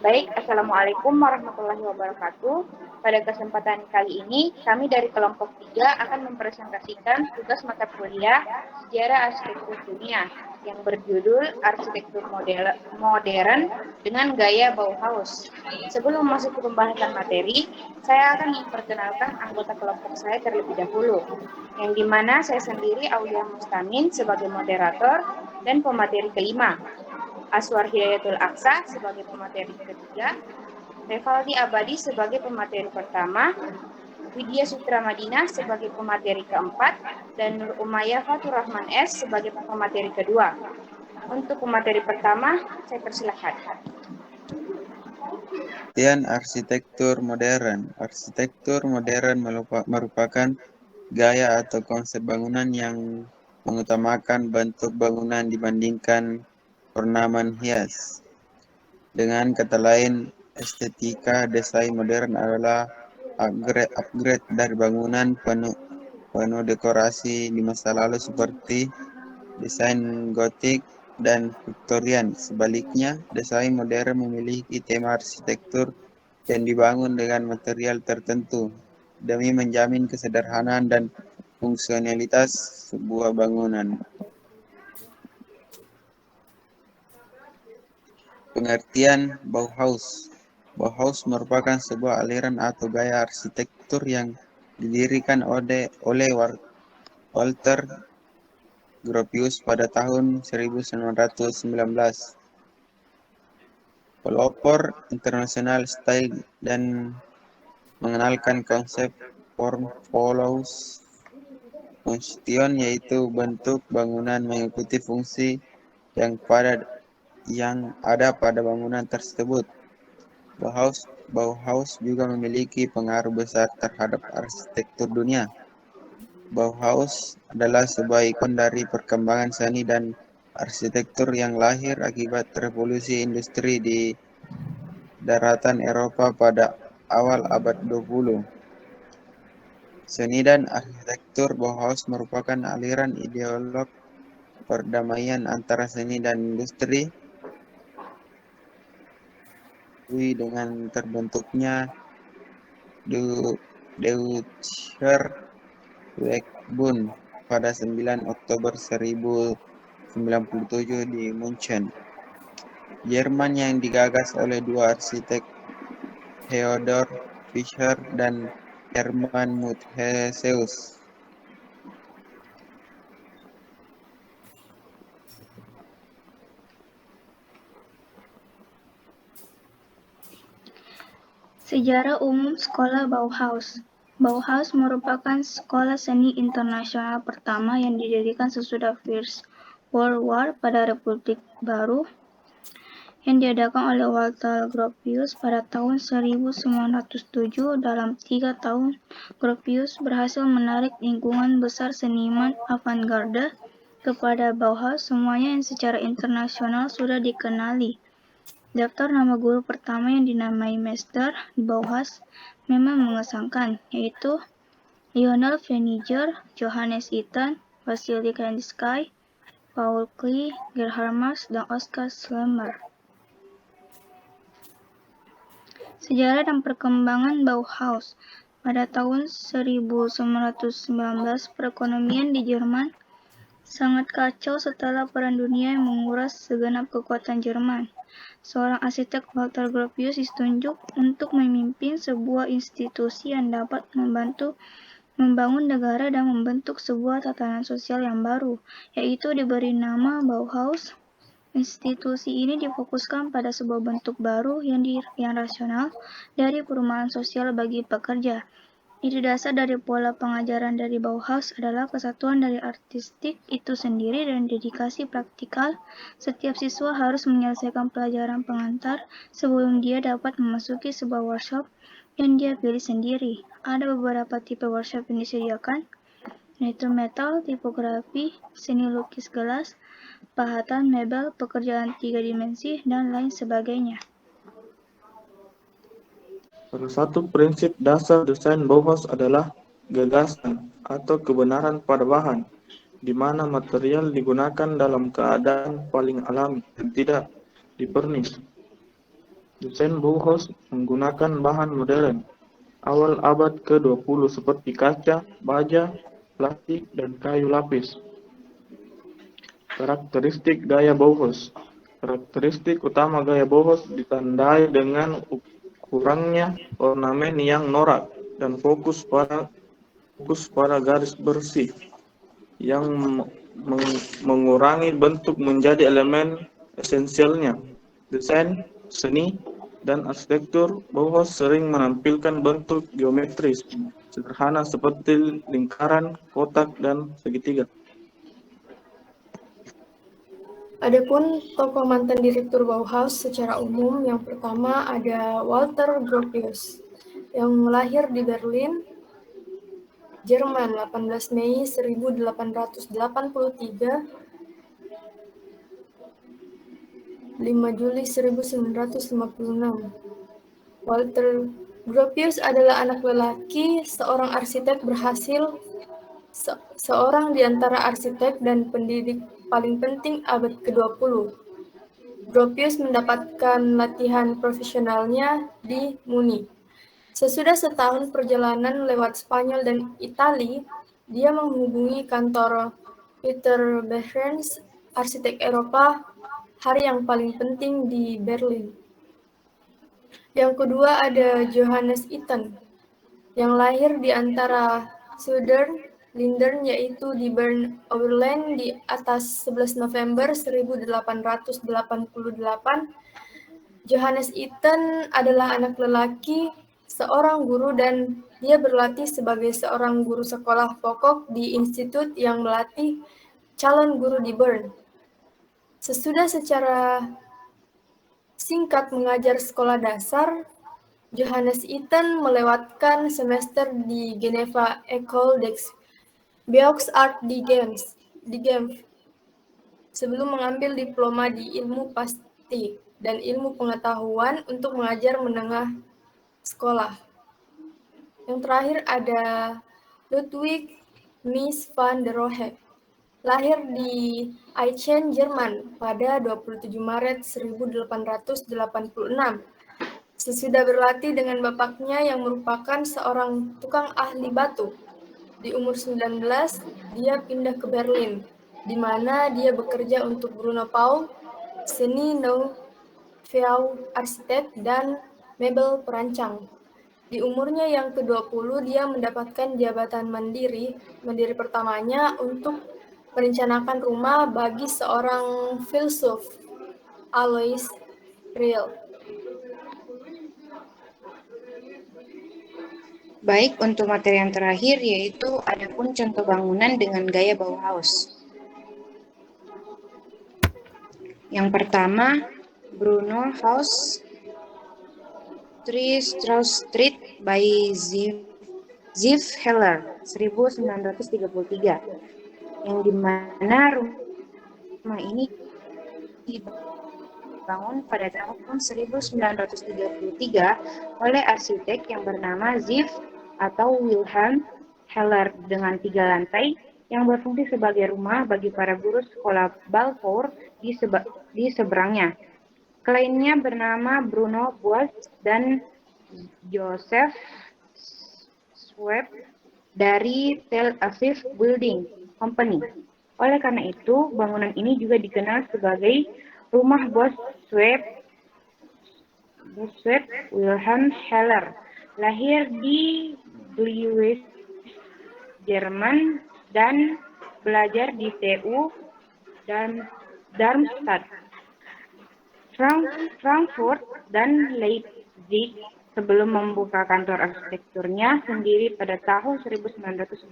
Baik, Assalamualaikum warahmatullahi wabarakatuh. Pada kesempatan kali ini, kami dari kelompok 3 akan mempresentasikan tugas mata kuliah Sejarah Arsitektur Dunia yang berjudul Arsitektur Modern dengan Gaya Bauhaus. Sebelum masuk ke pembahasan materi, saya akan memperkenalkan anggota kelompok saya terlebih dahulu, yang dimana saya sendiri Aulia Mustamin sebagai moderator dan pemateri kelima. Aswar Hidayatul Aqsa sebagai pemateri ketiga, Revaldi Abadi sebagai pemateri pertama, Widya Sutra Madinah sebagai pemateri keempat, dan Nur Umayyah Fatur Rahman S sebagai pemateri kedua. Untuk pemateri pertama, saya persilahkan. Pengertian arsitektur modern. Arsitektur modern merupakan gaya atau konsep bangunan yang mengutamakan bentuk bangunan dibandingkan ornamen hias. Dengan kata lain, estetika desain modern adalah upgrade dari bangunan penuh dekorasi di masa lalu seperti desain gotik dan Victorian. Sebaliknya, desain modern memiliki tema arsitektur yang dibangun dengan material tertentu demi menjamin kesederhanaan dan fungsionalitas sebuah bangunan. Pengertian Bauhaus. Bauhaus merupakan sebuah aliran atau gaya arsitektur yang didirikan oleh Walter Gropius pada tahun 1919. Pelopor internasional style dan mengenalkan konsep form follows function, yaitu bentuk bangunan mengikuti fungsi yang ada pada bangunan tersebut. Bauhaus juga memiliki pengaruh besar terhadap arsitektur dunia. Bauhaus adalah sebuah ikon dari perkembangan seni dan arsitektur yang lahir akibat revolusi industri di daratan Eropa pada awal abad 20. Seni dan arsitektur Bauhaus merupakan aliran ideolog perdamaian antara seni dan industri dengan terbentuknya Deutscher Werkbund pada 9 Oktober 1997 di München, Jerman, yang digagas oleh dua arsitek, Theodor Fischer dan Hermann Mutheus. Sejarah umum Sekolah Bauhaus. Bauhaus merupakan sekolah seni internasional pertama yang didirikan sesudah First World War pada Republik Baru yang diadakan oleh Walter Gropius pada tahun 1907. Dalam 3 tahun, Gropius berhasil menarik lingkungan besar seniman avant-garde kepada Bauhaus, semuanya yang secara internasional sudah dikenali. Daftar nama guru pertama yang dinamai Meister di Bauhaus memang mengesankan, yaitu Lionel Veneger, Johannes Itten, Wassily Kandinsky, Paul Klee, Gerhard Marx, dan Oskar Schlemmer. Sejarah dan perkembangan Bauhaus. Pada tahun 1919, perekonomian di Jerman sangat kacau setelah Perang Dunia yang menguras segenap kekuatan Jerman. Seorang arsitek, Walter Gropius, ditunjuk untuk memimpin sebuah institusi yang dapat membantu membangun negara dan membentuk sebuah tatanan sosial yang baru, yaitu diberi nama Bauhaus. Institusi ini difokuskan pada sebuah bentuk baru yang rasional dari perumahan sosial bagi pekerja. Ide dasar dari pola pengajaran dari Bauhaus adalah kesatuan dari artistik itu sendiri dan dedikasi praktikal. Setiap siswa harus menyelesaikan pelajaran pengantar sebelum dia dapat memasuki sebuah workshop yang dia pilih sendiri. Ada beberapa tipe workshop yang disediakan, yaitu metal, tipografi, seni lukis gelas, pahatan mebel, pekerjaan 3 dimensi, dan lain sebagainya. Salah satu prinsip dasar desain Bauhaus adalah gagasan atau kebenaran pada bahan, di mana material digunakan dalam keadaan paling alami dan tidak dipernis. Desain Bauhaus menggunakan bahan modern awal abad ke-20 seperti kaca, baja, plastik, dan kayu lapis. Karakteristik gaya Bauhaus. Karakteristik utama gaya Bauhaus ditandai dengan kurangnya ornamen yang norak dan fokus pada garis bersih yang mengurangi bentuk menjadi elemen esensialnya. Desain, seni, dan arsitektur Bauhaus sering menampilkan bentuk geometris sederhana seperti lingkaran, kotak, dan segitiga. Adapun tokoh mantan direktur Bauhaus secara umum, yang pertama ada Walter Gropius, yang lahir di Berlin, Jerman 18 Mei 1883, 5 Juli 1956. Walter Gropius adalah anak lelaki seorang arsitek berhasil, seorang di antara arsitek dan pendidik paling penting abad ke-20. Gropius mendapatkan latihan profesionalnya di Munich. Sesudah setahun perjalanan lewat Spanyol dan Italia, dia menghubungi kantor Peter Behrens, arsitek Eropa, hari yang paling penting di Berlin. Yang kedua ada Johannes Itten, yang lahir di antara Southern Lindern, yaitu di Bern, Oberland di atas 11 November 1888. Johannes Itten adalah anak lelaki seorang guru dan dia berlatih sebagai seorang guru sekolah pokok di institut yang melatih calon guru di Bern. Sesudah secara singkat mengajar sekolah dasar, Johannes Itten melewatkan semester di Geneva École des Beaux-Arts di Genf, sebelum mengambil diploma di ilmu plastik dan ilmu pengetahuan untuk mengajar menengah sekolah. Yang terakhir ada Ludwig Mies van der Rohe, lahir di Aachen, Jerman pada 27 Maret 1886. Sesudah berlatih dengan bapaknya yang merupakan seorang tukang ahli batu, di umur 19 dia pindah ke Berlin, di mana dia bekerja untuk Bruno Paul, seni nouveau arsitek dan mebel perancang. Di umurnya yang ke-20 dia mendapatkan jabatan mandiri pertamanya untuk merencanakan rumah bagi seorang filsuf, Alois Riel. Baik, untuk materi yang terakhir yaitu adapun contoh bangunan dengan gaya Bauhaus. Yang pertama, Bruno Haus, 3 Strauss Street by Ziv Heller, 1933, yang dimana rumah ini dibangun pada tahun 1933 oleh arsitek yang bernama Ziv atau Wilhelm Heller dengan 3 lantai yang berfungsi sebagai rumah bagi para guru sekolah Balfour di seberangnya. Kliennya bernama Bruno Boas dan Joseph Schwab dari Tel Aviv Building Company. Oleh karena itu, bangunan ini juga dikenal sebagai rumah Boas Schwab Wilhelm Heller, lahir di Gliwice, Jerman, dan belajar di TU dan Darmstadt, Frankfurt, dan Leipzig sebelum membuka kantor arsitekturnya sendiri pada tahun 1914.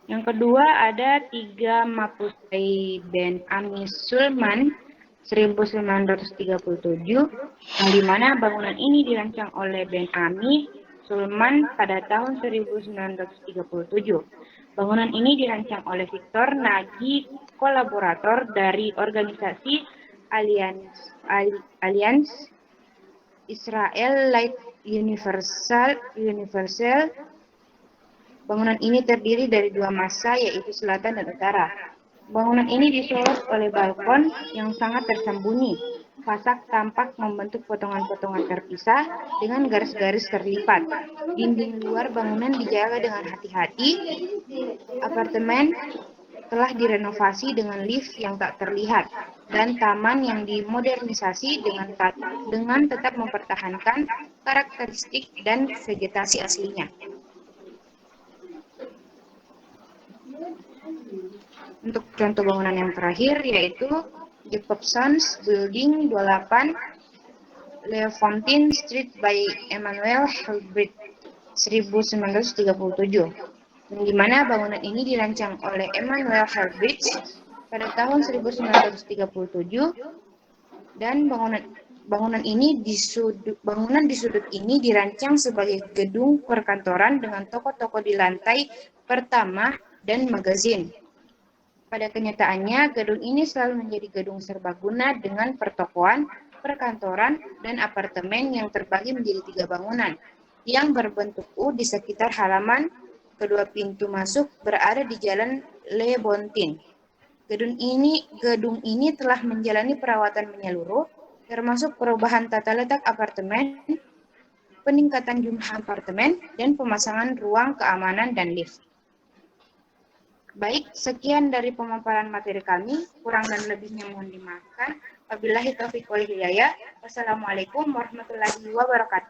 Yang kedua ada 3 Mapusai Ben Ami Sulman 1937, yang dimana bangunan ini dirancang oleh Ben Ami Sulman pada tahun 1937. Bangunan ini dirancang oleh Victor Nagy, kolaborator dari organisasi Alliance Israel Light Universal. Bangunan ini terdiri dari 2 massa, yaitu selatan dan utara. Bangunan ini disorot oleh balkon yang sangat tersembunyi. Fasak tampak membentuk potongan-potongan terpisah dengan garis-garis terlipat. Dinding luar bangunan dijaga dengan hati-hati. Apartemen telah direnovasi dengan lift yang tak terlihat dan taman yang dimodernisasi dengan tetap mempertahankan karakteristik dan vegetasi aslinya. Untuk contoh bangunan yang terakhir yaitu Jacobson's Building 28 Leofontein Street by Emmanuel Helbrecht 1937, di mana bangunan ini dirancang oleh Emmanuel Helbrecht pada tahun 1937 dan bangunan di sudut ini dirancang sebagai gedung perkantoran dengan toko-toko di lantai pertama dan magazin. Pada kenyataannya, gedung ini selalu menjadi gedung serbaguna dengan pertokoan, perkantoran, dan apartemen yang terbagi menjadi 3 bangunan yang berbentuk U di sekitar halaman. Kedua pintu masuk berada di Jalan Le Bontin. Gedung ini telah menjalani perawatan menyeluruh, termasuk perubahan tata letak apartemen, peningkatan jumlah apartemen, dan pemasangan ruang keamanan dan lift. Baik, sekian dari pemaparan materi kami. Kurang dan lebihnya mohon dimaafkan. Wabillahi taufiq wal hidayah. Wassalamualaikum warahmatullahi wabarakatuh.